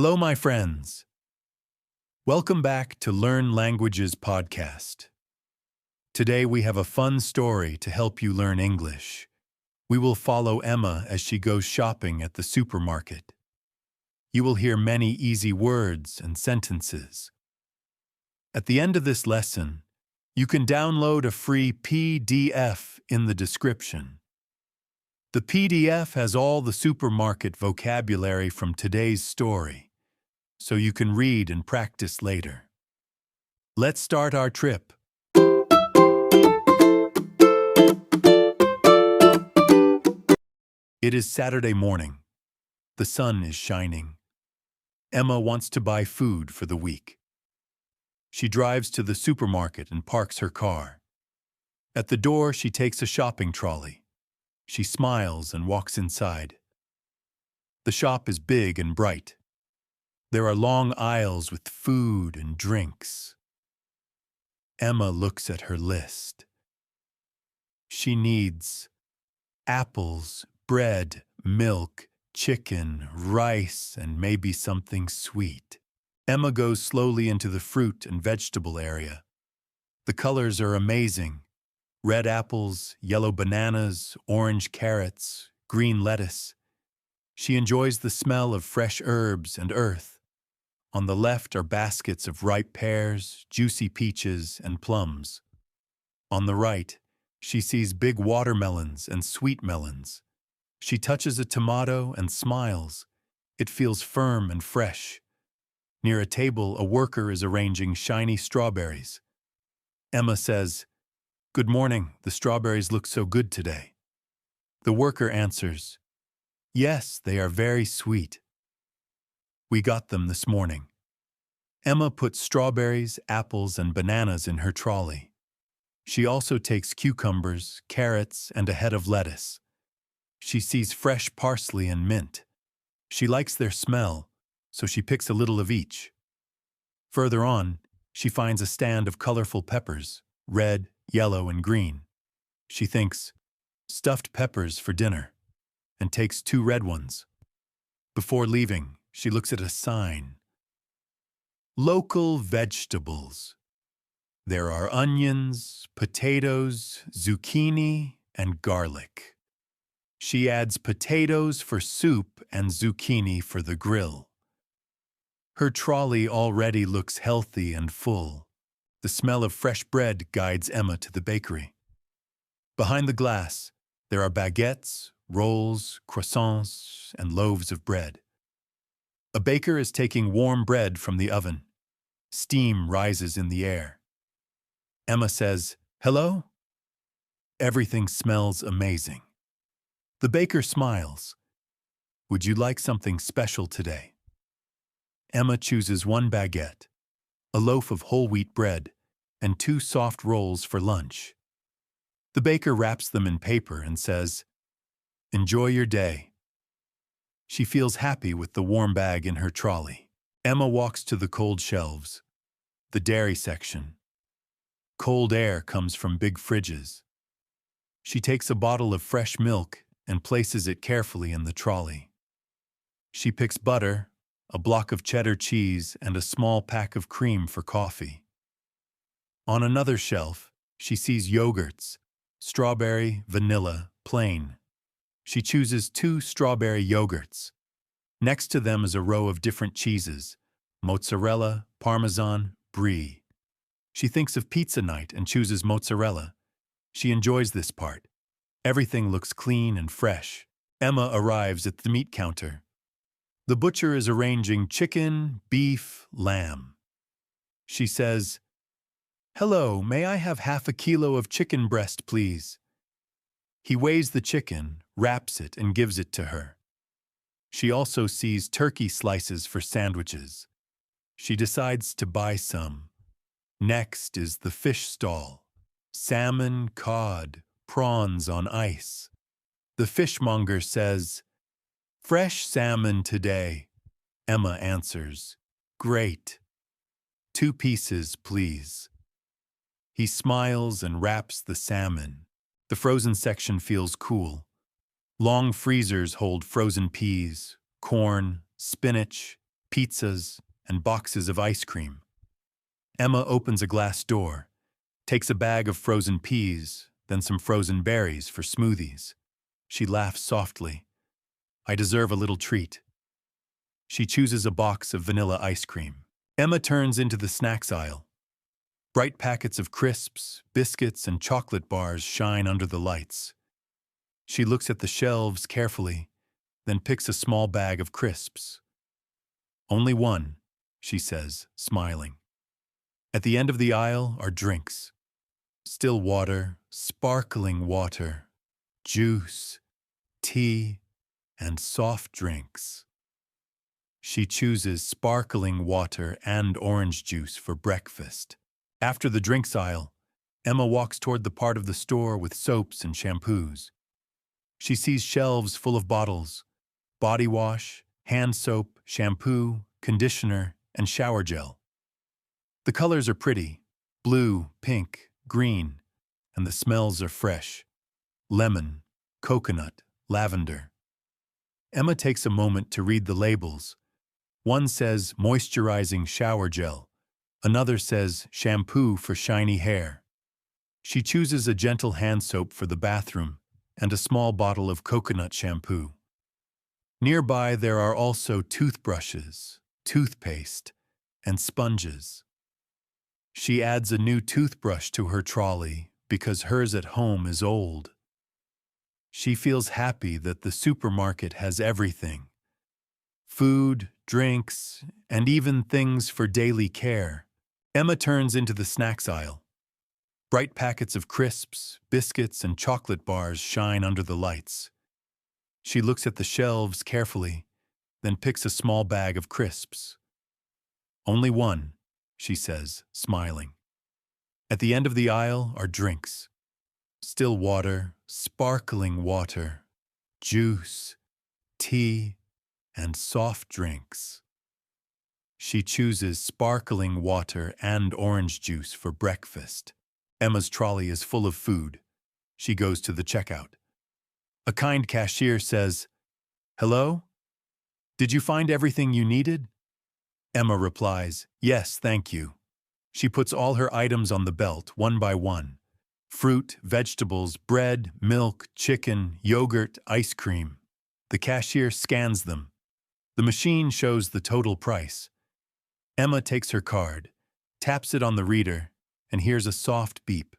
Hello, my friends. Welcome back to Learn Languages podcast. Today we have a fun story to help you learn English. We will follow Emma as she goes shopping at the supermarket. You will hear many easy words and sentences. At the end of this lesson, you can download a free PDF in the description. The PDF has all the supermarket vocabulary from today's story, so you can read and practice later. Let's start our trip. It is Saturday morning. The sun is shining. Emma wants to buy food for the week. She drives to the supermarket and parks her car. At the door, she takes a shopping trolley. She smiles and walks inside. The shop is big and bright. There are long aisles with food and drinks. Emma looks at her list. She needs apples, bread, milk, chicken, rice, and maybe something sweet. Emma goes slowly into the fruit and vegetable area. The colors are amazing. Red apples, yellow bananas, orange carrots, green lettuce. She enjoys the smell of fresh herbs and earth. On the left are baskets of ripe pears, juicy peaches, and plums. On the right, she sees big watermelons and sweet melons. She touches a tomato and smiles. It feels firm and fresh. Near a table, a worker is arranging shiny strawberries. Emma says, "Good morning, the strawberries look so good today." The worker answers, "Yes, they are very sweet. We got them this morning." Emma puts strawberries, apples, and bananas in her trolley. She also takes cucumbers, carrots, and a head of lettuce. She sees fresh parsley and mint. She likes their smell, so she picks a little of each. Further on, she finds a stand of colorful peppers, red, yellow, and green. She thinks, "Stuffed peppers for dinner," and takes 2 red ones. Before leaving, she looks at a sign. Local vegetables. There are onions, potatoes, zucchini, and garlic. She adds potatoes for soup and zucchini for the grill. Her trolley already looks healthy and full. The smell of fresh bread guides Emma to the bakery. Behind the glass, there are baguettes, rolls, croissants, and loaves of bread. A baker is taking warm bread from the oven. Steam rises in the air. Emma says, "Hello?" Everything smells amazing. The baker smiles. "Would you like something special today?" Emma chooses 1 baguette, a loaf of whole wheat bread, and 2 soft rolls for lunch. The baker wraps them in paper and says, "Enjoy your day." She feels happy with the warm bag in her trolley. Emma walks to the cold shelves, the dairy section. Cold air comes from big fridges. She takes a bottle of fresh milk and places it carefully in the trolley. She picks butter, a block of cheddar cheese, and a small pack of cream for coffee. On another shelf, she sees yogurts, strawberry, vanilla, plain. She chooses 2 strawberry yogurts. Next to them is a row of different cheeses, mozzarella, parmesan, brie. She thinks of pizza night and chooses mozzarella. She enjoys this part. Everything looks clean and fresh. Emma arrives at the meat counter. The butcher is arranging chicken, beef, lamb. She says, "Hello, may I have half a kilo of chicken breast, please?" He weighs the chicken, wraps it, and gives it to her. She also sees turkey slices for sandwiches. She decides to buy some. Next is the fish stall. Salmon, cod, prawns on ice. The fishmonger says, "Fresh salmon today." Emma answers, "Great. 2 pieces, please." He smiles and wraps the salmon. The frozen section feels cool. Long freezers hold frozen peas, corn, spinach, pizzas, and boxes of ice cream. Emma opens a glass door, takes a bag of frozen peas, then some frozen berries for smoothies. She laughs softly. I deserve a little treat. She chooses a box of vanilla ice cream. Emma turns into the snacks aisle. Bright packets of crisps, biscuits, and chocolate bars shine under the lights. She looks at the shelves carefully, then picks a small bag of crisps. Only one, she says, smiling. At the end of the aisle are drinks. Still water, sparkling water, juice, tea, and soft drinks. She chooses sparkling water and orange juice for breakfast. After the drinks aisle, Emma walks toward the part of the store with soaps and shampoos. She sees shelves full of bottles, body wash, hand soap, shampoo, conditioner, and shower gel. The colors are pretty, blue, pink, green, and the smells are fresh. Lemon, coconut, lavender. Emma takes a moment to read the labels. One says moisturizing shower gel. Another says shampoo for shiny hair. She chooses a gentle hand soap for the bathroom and a small bottle of coconut shampoo. Nearby there are also toothbrushes, toothpaste, and sponges. She adds a new toothbrush to her trolley because hers at home is old. She feels happy that the supermarket has everything: food, drinks, and even things for daily care. Emma turns into the snacks aisle. Bright packets of crisps, biscuits, and chocolate bars shine under the lights. She looks at the shelves carefully, then picks a small bag of crisps. Only one, she says, smiling. At the end of the aisle are drinks. Still water, sparkling water, juice, tea, and soft drinks. She chooses sparkling water and orange juice for breakfast. Emma's trolley is full of food. She goes to the checkout. A kind cashier says, "Hello? Did you find everything you needed?" Emma replies, "Yes, thank you." She puts all her items on the belt, one by one. Fruit, vegetables, bread, milk, chicken, yogurt, ice cream. The cashier scans them. The machine shows the total price. Emma takes her card, taps it on the reader, and hears a soft beep.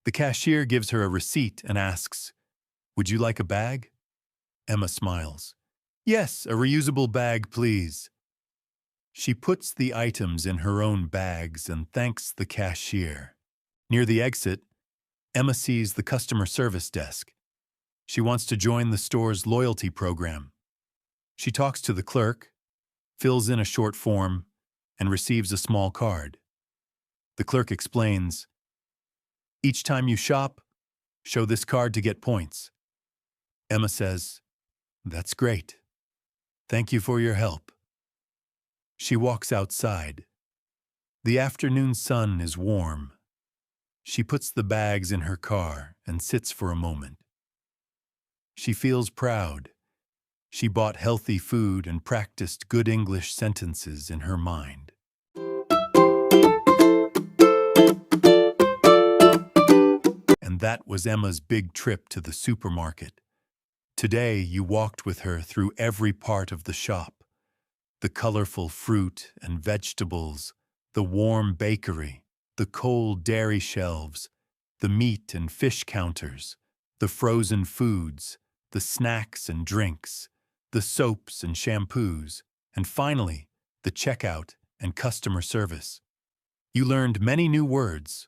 The cashier gives her a receipt and asks, "Would you like a bag?" Emma smiles. "Yes, a reusable bag, please." She puts the items in her own bags and thanks the cashier. Near the exit, Emma sees the customer service desk. She wants to join the store's loyalty program. She talks to the clerk, fills in a short form, and receives a small card. The clerk explains, "Each time you shop, show this card to get points." Emma says, "That's great. Thank you for your help." She walks outside. The afternoon sun is warm. She puts the bags in her car and sits for a moment. She feels proud. She bought healthy food and practiced good English sentences in her mind. And that was Emma's big trip to the supermarket. Today, you walked with her through every part of the shop. The colorful fruit and vegetables, the warm bakery, the cold dairy shelves, the meat and fish counters, the frozen foods, the snacks and drinks, the soaps and shampoos, and finally, the checkout and customer service. You learned many new words: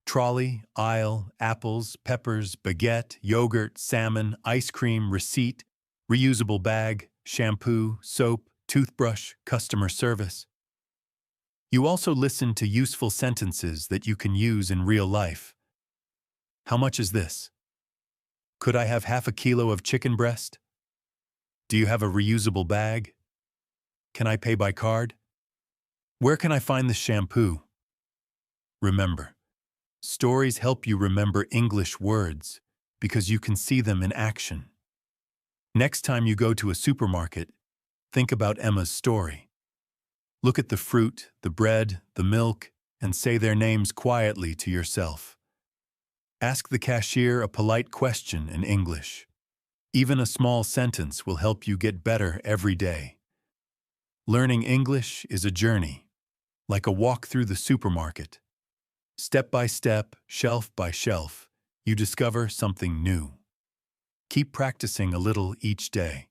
trolley, aisle, apples, peppers, baguette, yogurt, salmon, ice cream, receipt, reusable bag, shampoo, soap, toothbrush, customer service. You also listened to useful sentences that you can use in real life. How much is this? Could I have half a kilo of chicken breast? Do you have a reusable bag? Can I pay by card? Where can I find the shampoo? Remember, stories help you remember English words because you can see them in action. Next time you go to a supermarket, think about Emma's story. Look at the fruit, the bread, the milk, and say their names quietly to yourself. Ask the cashier a polite question in English. Even a small sentence will help you get better every day. Learning English is a journey, like a walk through the supermarket. Step by step, shelf by shelf, you discover something new. Keep practicing a little each day.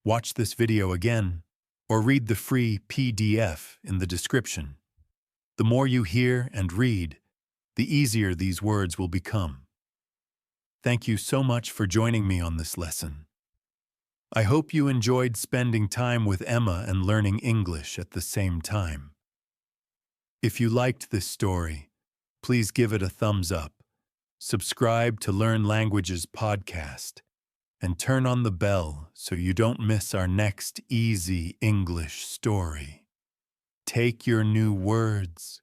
Watch this video again, or read the free PDF in the description. The more you hear and read, the easier these words will become. Thank you so much for joining me on this lesson. I hope you enjoyed spending time with Emma and learning English at the same time. If you liked this story, please give it a thumbs up, subscribe to Learn Languages podcast, and turn on the bell so you don't miss our next easy English story. Take your new words,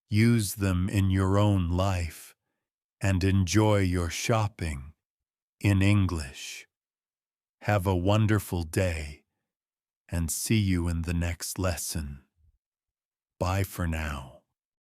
use them in your own life, and enjoy your shopping in English. Have a wonderful day, and see you in the next lesson. Bye for now.